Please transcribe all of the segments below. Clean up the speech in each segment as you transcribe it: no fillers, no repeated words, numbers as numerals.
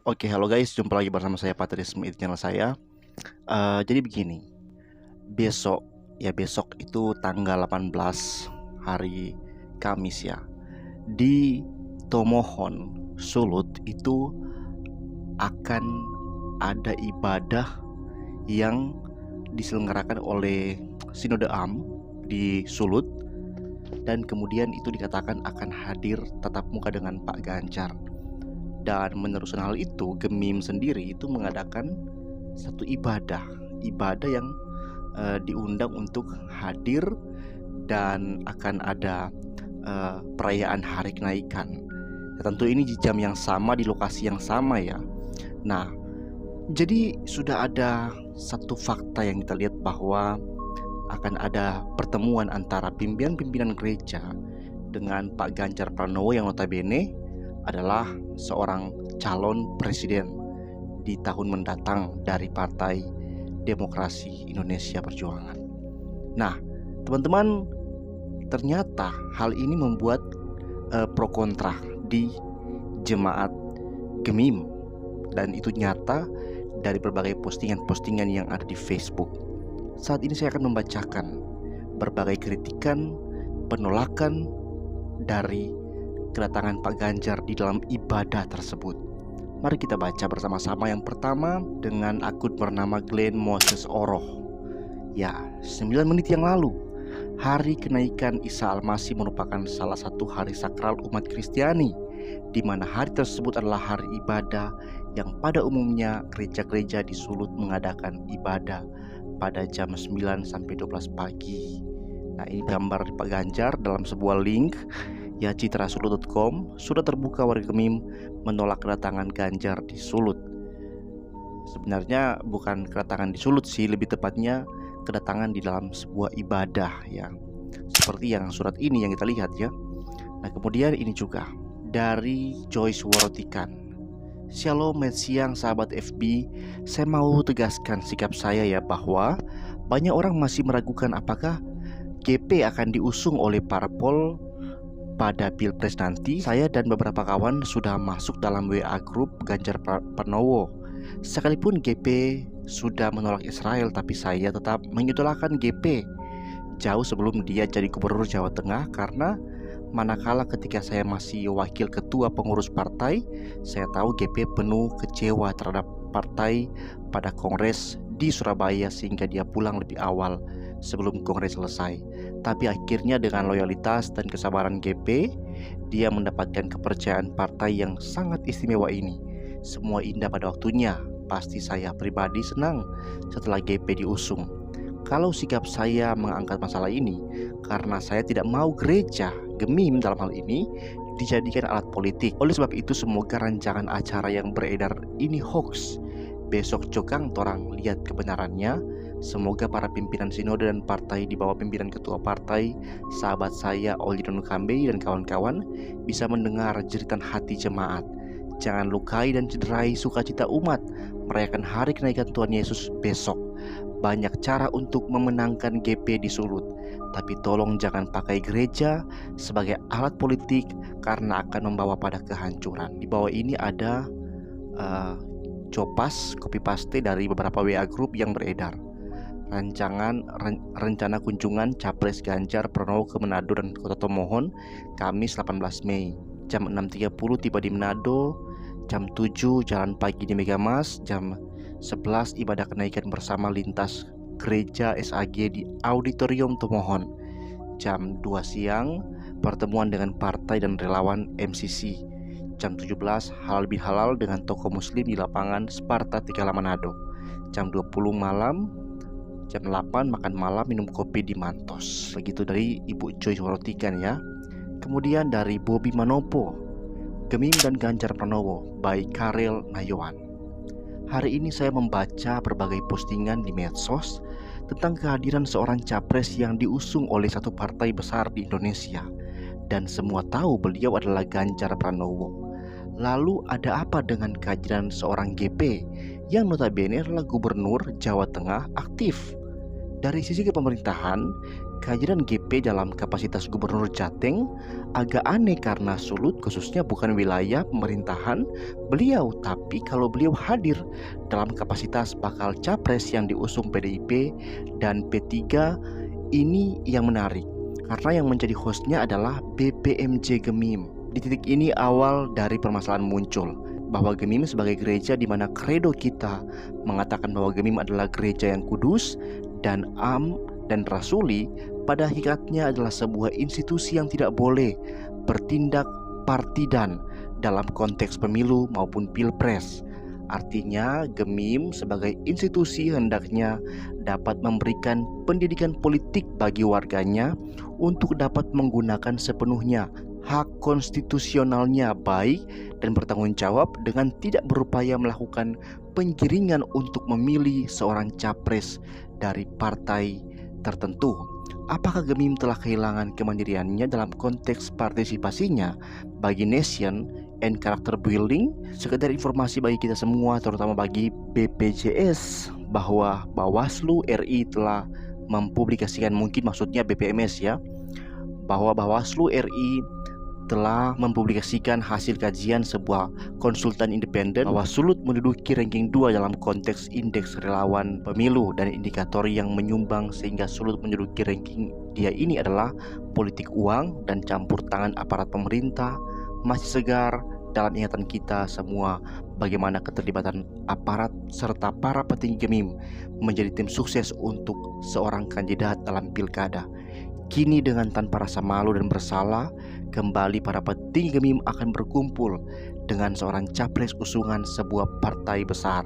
Oke, halo guys, jumpa lagi bersama saya Patrisme di channel saya. Jadi begini, besok itu tanggal 18 hari Kamis ya. Di Tomohon, Sulut itu akan ada ibadah yang diselenggarakan oleh Sinode Am di Sulut, dan kemudian itu dikatakan akan hadir tatap muka dengan Pak Ganjar. Dan meneruskan hal itu, Gemim sendiri itu mengadakan satu ibadah yang diundang untuk hadir, dan akan ada perayaan hari kenaikan. Tentu ini di jam yang sama, di lokasi yang sama ya. Nah, jadi sudah ada satu fakta yang kita lihat bahwa akan ada pertemuan antara pimpinan gereja dengan Pak Ganjar Pranowo yang notabene adalah seorang calon presiden di tahun mendatang dari Partai Demokrasi Indonesia Perjuangan. Nah, teman-teman, ternyata hal ini membuat pro kontra di jemaat Gemim, dan itu nyata dari berbagai postingan-postingan yang ada di Facebook. Saat ini saya akan membacakan berbagai kritikan, penolakan dari kedatangan Pak Ganjar di dalam ibadah tersebut. Mari kita baca bersama-sama. Yang pertama dengan akun bernama Glenn Moses Oroh. Ya, 9 menit yang lalu, hari kenaikan Isa Al-Masih merupakan salah satu hari sakral umat Kristiani, di mana hari tersebut adalah hari ibadah yang pada umumnya gereja-gereja di Sulut mengadakan ibadah pada jam 9 sampai 12 pagi. Nah, ini gambar Pak Ganjar dalam sebuah link ya, citrasulut.com. Sudah terbuka warga Gemim menolak kedatangan Ganjar di Sulut. Sebenarnya bukan kedatangan di Sulut sih, lebih tepatnya kedatangan di dalam sebuah ibadah ya, seperti yang surat ini yang kita lihat ya. Nah, kemudian ini juga dari Joyce Warotikan. Shalom, siang sahabat FB. Saya mau tegaskan sikap saya ya, bahwa banyak orang masih meragukan apakah GP akan diusung oleh parpol pada Pilpres nanti. Saya dan beberapa kawan sudah masuk dalam WA grup Ganjar Pranowo. Sekalipun GP sudah menolak Israel, tapi saya tetap mengidolakan GP jauh sebelum dia jadi gubernur Jawa Tengah, karena manakala ketika saya masih wakil ketua pengurus partai, saya tahu GP penuh kecewa terhadap partai pada kongres di Surabaya, sehingga dia pulang lebih awal sebelum kongres selesai. Tapi akhirnya dengan loyalitas dan kesabaran GP, dia mendapatkan kepercayaan partai yang sangat istimewa ini. Semua indah pada waktunya. Pasti saya pribadi senang setelah GP diusung. Kalau sikap saya mengangkat masalah ini karena saya tidak mau gereja Gemim dalam hal ini dijadikan alat politik. Oleh sebab itu, semoga rancangan acara yang beredar ini hoax. Besok jokang torang lihat kebenarannya. Semoga para pimpinan sinode dan partai di bawah pimpinan ketua partai, sahabat saya Oli Donukambe dan kawan-kawan, bisa mendengar jeritan hati jemaat. Jangan lukai dan cederai sukacita umat merayakan hari kenaikan Tuhan Yesus besok. Banyak cara untuk memenangkan GP di Sulut, tapi tolong jangan pakai gereja sebagai alat politik karena akan membawa pada kehancuran. Di bawah ini ada copas copy paste dari beberapa WA group yang beredar. Rencana kunjungan Capres Ganjar Pranowo ke Manado dan Kota Tomohon Kamis 18 Mei. Jam 6.30 tiba di Manado, jam 7 jalan pagi di Megamas, jam 11 ibadah kenaikan bersama lintas gereja SAG di Auditorium Tomohon. Jam 2 siang pertemuan dengan partai dan relawan MCC. Jam 17 halal bihalal dengan tokoh muslim di lapangan Sparta Tikala Manado. Jam 20 malam. Jam 8 makan malam minum kopi di Mantos. Begitu dari Ibu Joyce Warotikan ya. Kemudian dari Bobby Manopo, Gemim dan Ganjar Pranowo by Karel Nayawan. Hari ini saya membaca berbagai postingan di medsos tentang kehadiran seorang capres yang diusung oleh satu partai besar di Indonesia, dan semua tahu beliau adalah Ganjar Pranowo. Lalu ada apa dengan kehadiran seorang GP yang notabene adalah gubernur Jawa Tengah aktif? Dari sisi kepemerintahan, kehadiran GP dalam kapasitas Gubernur Jateng agak aneh karena Sulut khususnya bukan wilayah pemerintahan beliau, tapi kalau beliau hadir dalam kapasitas bakal capres yang diusung PDIP dan P3, ini yang menarik karena yang menjadi hostnya adalah BPMJ Gemim. Di titik ini awal dari permasalahan muncul bahwa Gemim sebagai gereja di mana kredo kita mengatakan bahwa Gemim adalah gereja yang kudus dan am dan rasuli, pada hakikatnya adalah sebuah institusi yang tidak boleh bertindak partidan dalam konteks pemilu maupun pilpres. Artinya Gemim sebagai institusi hendaknya dapat memberikan pendidikan politik bagi warganya untuk dapat menggunakan sepenuhnya hak konstitusionalnya baik dan bertanggung jawab dengan tidak berupaya melakukan penggiringan untuk memilih seorang capres dari partai tertentu. Apakah Gemim telah kehilangan kemandiriannya dalam konteks partisipasinya bagi nation and character building? Sekedar informasi bagi kita semua, terutama bagi BPJS, bahwa Bawaslu RI telah mempublikasikan, mungkin maksudnya BPMS ya, bahwa Bawaslu RI telah mempublikasikan hasil kajian sebuah konsultan independen bahwa Sulut menduduki ranking 2 dalam konteks indeks relawan pemilu, dan indikator yang menyumbang sehingga Sulut menduduki ranking dia ini adalah politik uang dan campur tangan aparat pemerintah. Masih segar dalam ingatan kita semua bagaimana keterlibatan aparat serta para petinggi Gemim menjadi tim sukses untuk seorang kandidat dalam pilkada. Kini dengan tanpa rasa malu dan bersalah, kembali para petinggi Gemim akan berkumpul dengan seorang capres usungan sebuah partai besar.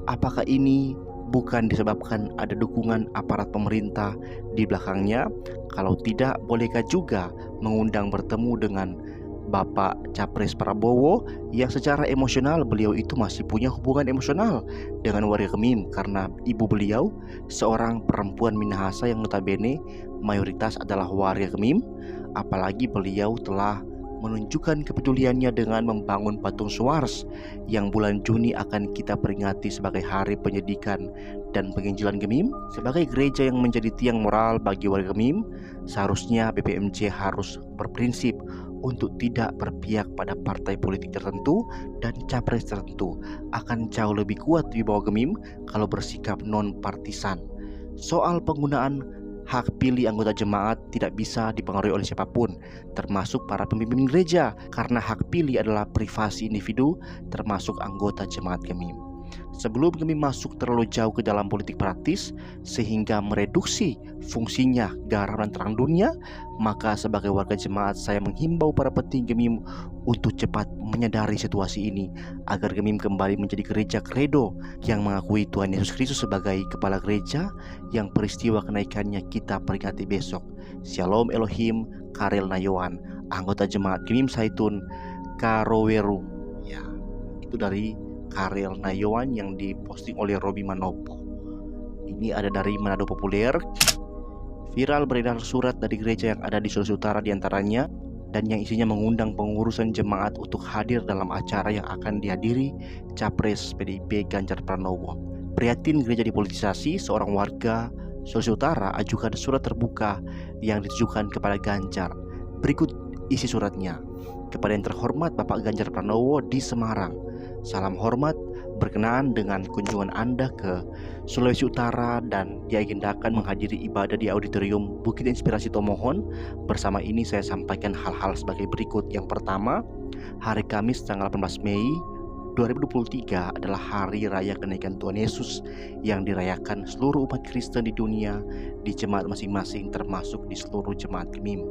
Apakah ini bukan disebabkan ada dukungan aparat pemerintah di belakangnya? Kalau tidak, bolehkah juga mengundang bertemu dengan Bapak Capres Prabowo yang secara emosional beliau itu masih punya hubungan emosional dengan warga Gemim karena ibu beliau seorang perempuan Minahasa yang notabene mayoritas adalah warga Gemim. Apalagi beliau telah menunjukkan kepeduliannya dengan membangun patung Suars yang bulan Juni akan kita peringati sebagai Hari Pendidikan dan Penginjilan Gemim. Sebagai gereja yang menjadi tiang moral bagi warga Gemim, seharusnya BPMJ harus berprinsip untuk tidak berpihak pada partai politik tertentu dan capres tertentu. Akan jauh lebih kuat di bawah Gemim kalau bersikap non-partisan. Soal penggunaan hak pilih anggota jemaat tidak bisa dipengaruhi oleh siapapun, termasuk para pemimpin gereja, karena hak pilih adalah privasi individu, termasuk anggota jemaat Gemim. Sebelum Gemim masuk terlalu jauh ke dalam politik praktis sehingga mereduksi fungsinya garam dan terang dunia, maka sebagai warga jemaat saya menghimbau para petinggi Gemim untuk cepat menyadari situasi ini agar Gemim kembali menjadi gereja kredo yang mengakui Tuhan Yesus Kristus sebagai kepala gereja yang peristiwa kenaikannya kita peringati besok. Shalom Elohim, Karel Nayoan, anggota jemaat Gemim Saitun Karoweru. Ya, itu dari Karel Nayoan yang diposting oleh Robi Manopo. Ini ada dari Manado Populer. Viral beredar surat dari gereja yang ada di Sulawesi Utara diantaranya, dan yang isinya mengundang pengurusan jemaat untuk hadir dalam acara yang akan dihadiri Capres PDIP Ganjar Pranowo. Prihatin gereja dipolitisasi, seorang warga Sulawesi Utara ajukan surat terbuka yang ditujukan kepada Ganjar. Berikut isi suratnya. Kepada yang terhormat Bapak Ganjar Pranowo di Semarang, salam hormat, berkenaan dengan kunjungan Anda ke Sulawesi Utara dan diagendakan menghadiri ibadah di Auditorium Bukit Inspirasi Tomohon. Bersama ini saya sampaikan hal-hal sebagai berikut. Yang pertama, hari Kamis tanggal 18 Mei 2023 adalah hari raya kenaikan Tuhan Yesus yang dirayakan seluruh umat Kristen di dunia di jemaat masing-masing, termasuk di seluruh jemaat Gemim.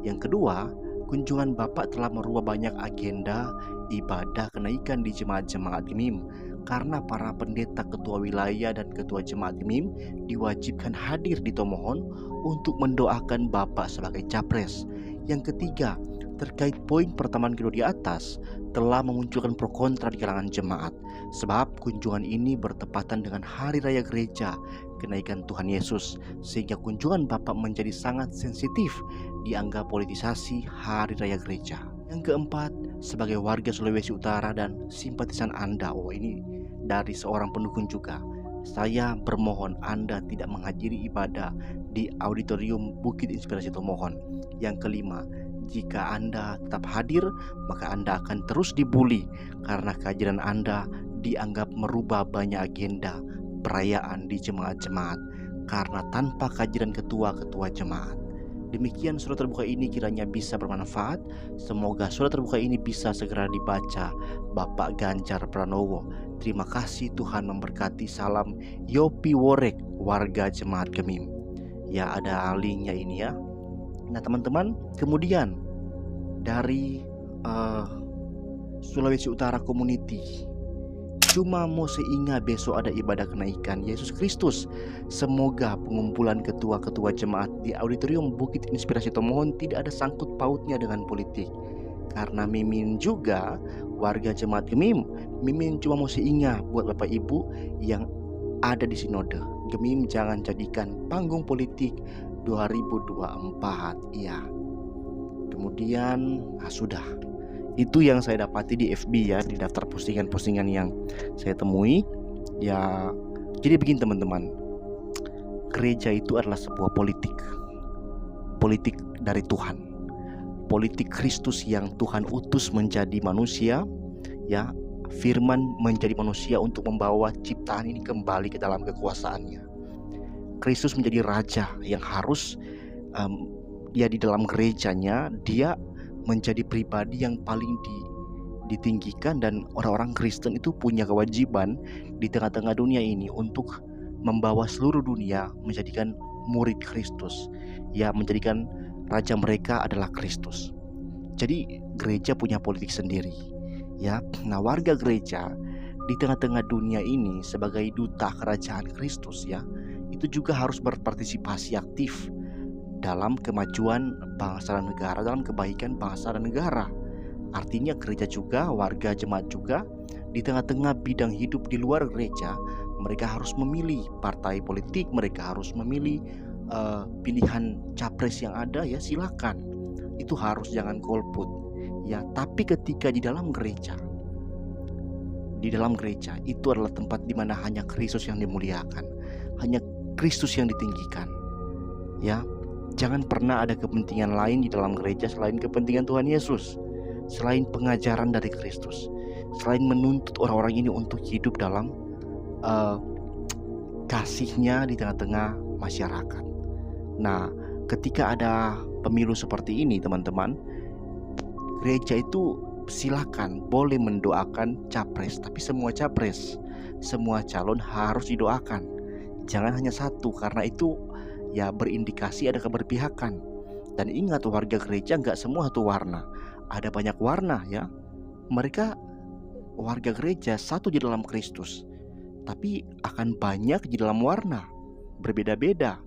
Yang kedua, kunjungan Bapak telah merubah banyak agenda ibadah kenaikan di jemaat-jemaat Gemim karena para pendeta, ketua wilayah, dan ketua jemaat Gemim diwajibkan hadir di Tomohon untuk mendoakan Bapak sebagai capres. Yang ketiga, terkait poin pertemuan kedua di atas telah memunculkan pro kontra di kalangan jemaat, sebab kunjungan ini bertepatan dengan hari raya gereja kenaikan Tuhan Yesus, sehingga kunjungan Bapak menjadi sangat sensitif dianggap politisasi hari raya gereja. Yang keempat, sebagai warga Sulawesi Utara dan simpatisan Anda, ini dari seorang pendukung juga, saya bermohon Anda tidak menghadiri ibadah di auditorium Bukit Inspirasi Tomohon. Yang kelima, jika Anda tetap hadir, maka Anda akan terus dibully karena kehadiran Anda dianggap merubah banyak agenda perayaan di jemaat-jemaat karena tanpa kehadiran ketua-ketua jemaat. Demikian surat terbuka ini kiranya bisa bermanfaat. Semoga surat terbuka ini bisa segera dibaca Bapak Ganjar Pranowo. Terima kasih, Tuhan memberkati. Salam Yopi Worek, warga Jemaat Gemim. Ya, ada linknya ini ya. Nah teman-teman, kemudian dari Sulawesi Utara Community, cuma mau seingat besok ada ibadah kenaikan Yesus Kristus. Semoga pengumpulan ketua-ketua jemaat di auditorium Bukit Inspirasi Tomohon tidak ada sangkut pautnya dengan politik. Karena Mimin juga warga jemaat Gemim, Mimin cuma mau seingat buat Bapak Ibu yang ada di sinode. Gemim jangan jadikan panggung politik 2024. Ya. Kemudian sudah. Itu yang saya dapati di FB ya, di daftar postingan-postingan yang saya temui. Ya, jadi begini teman-teman. Gereja itu adalah sebuah politik. Politik dari Tuhan. Politik Kristus yang Tuhan utus menjadi manusia, ya. Firman menjadi manusia untuk membawa ciptaan ini kembali ke dalam kekuasaannya. Kristus menjadi raja yang harus dia di dalam gerejanya, dia menjadi pribadi yang paling ditinggikan, dan orang-orang Kristen itu punya kewajiban di tengah-tengah dunia ini untuk membawa seluruh dunia menjadikan murid Kristus, ya, menjadikan raja mereka adalah Kristus. Jadi gereja punya politik sendiri, ya. Nah, warga gereja di tengah-tengah dunia ini sebagai duta kerajaan Kristus, ya, itu juga harus berpartisipasi aktif dalam kemajuan bangsa dan negara, dalam kebaikan bangsa dan negara. Artinya gereja juga, warga jemaat juga di tengah-tengah bidang hidup di luar gereja, mereka harus memilih partai politik, mereka harus memilih pilihan capres yang ada, ya silakan. Itu harus, jangan golput. Ya, tapi ketika di dalam gereja itu adalah tempat di mana hanya Kristus yang dimuliakan, hanya Kristus yang ditinggikan. Ya, jangan pernah ada kepentingan lain di dalam gereja selain kepentingan Tuhan Yesus, selain pengajaran dari Kristus, selain menuntut orang-orang ini untuk hidup dalam kasih-Nya di tengah-tengah masyarakat. Nah, ketika ada pemilu seperti ini, teman-teman, gereja itu silakan boleh mendoakan capres, tapi semua capres, semua calon harus didoakan. Jangan hanya satu, karena itu ya berindikasi ada keberpihakan. Dan ingat, warga gereja nggak semua satu warna, ada banyak warna, ya. Mereka warga gereja satu di dalam Kristus, tapi akan banyak di dalam warna, berbeda-beda.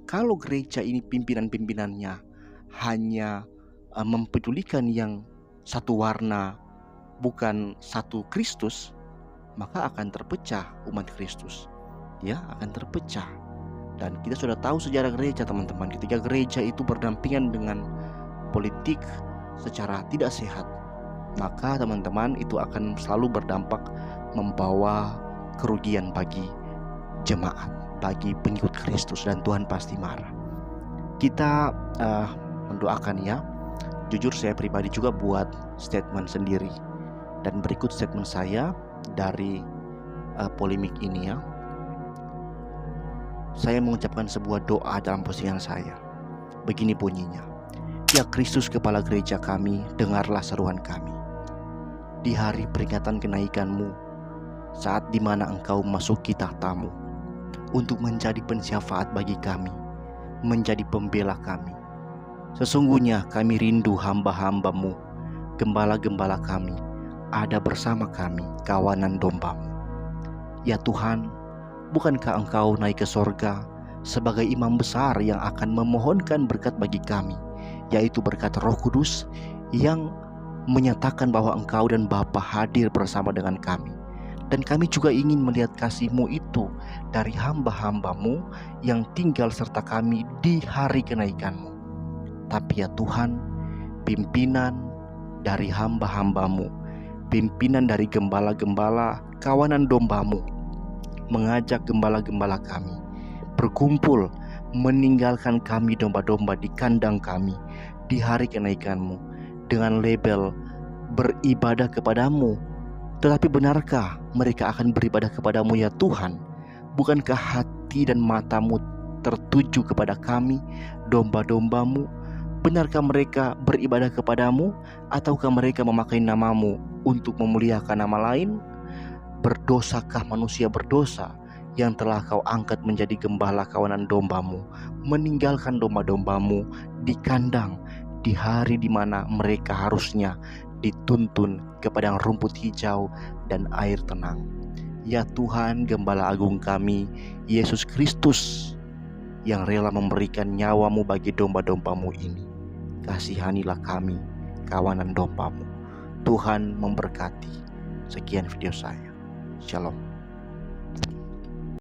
Kalau gereja ini pimpinan-pimpinannya hanya mempedulikan yang satu warna, bukan satu Kristus, maka akan terpecah umat Kristus, ya, akan terpecah. Dan kita sudah tahu sejarah gereja, teman-teman, ketika gereja itu berdampingan dengan politik secara tidak sehat, maka teman-teman itu akan selalu berdampak membawa kerugian bagi jemaat, bagi pengikut Kristus, dan Tuhan pasti marah. Kita mendoakan, ya. Jujur saya pribadi juga buat statement sendiri, dan berikut statement saya dari polemik ini, ya. Saya mengucapkan sebuah doa dalam postingan saya. Begini bunyinya: Ya Kristus Kepala Gereja kami, dengarlah seruan kami. Di hari peringatan kenaikan-Mu, saat dimana Engkau memasuki tahta-Mu, untuk menjadi pensyafaat bagi kami, menjadi pembela kami. Sesungguhnya kami rindu hamba-hamba-Mu, gembala-gembala kami, ada bersama kami, kawanan domba-Mu. Ya Tuhan, bukankah Engkau naik ke sorga sebagai imam besar yang akan memohonkan berkat bagi kami, yaitu berkat Roh Kudus yang menyatakan bahwa Engkau dan Bapa hadir bersama dengan kami. Dan kami juga ingin melihat kasih-Mu itu dari hamba-hamba-Mu yang tinggal serta kami di hari kenaikan-Mu. Tapi ya Tuhan, pimpinan dari hamba-hamba-Mu, pimpinan dari gembala-gembala kawanan domba-Mu, mengajak gembala-gembala kami berkumpul, meninggalkan kami domba-domba di kandang kami di hari kenaikan-Mu dengan label beribadah kepadamu. Tetapi benarkah mereka akan beribadah kepadamu ya Tuhan? Bukankah hati dan matamu tertuju kepada kami, domba-dombamu? Benarkah mereka beribadah kepadamu? Ataukah mereka memakai namamu untuk memuliakan nama lain? Berdosakah manusia berdosa yang telah kau angkat menjadi gembala kawanan dombamu, meninggalkan domba-dombamu di kandang di hari di mana mereka harusnya dituntun ke padang rumput hijau dan air tenang. Ya Tuhan, Gembala Agung kami, Yesus Kristus, yang rela memberikan nyawamu bagi domba-dombamu ini, kasihanilah kami, kawanan dombamu. Tuhan memberkati. Sekian video saya. Shalom.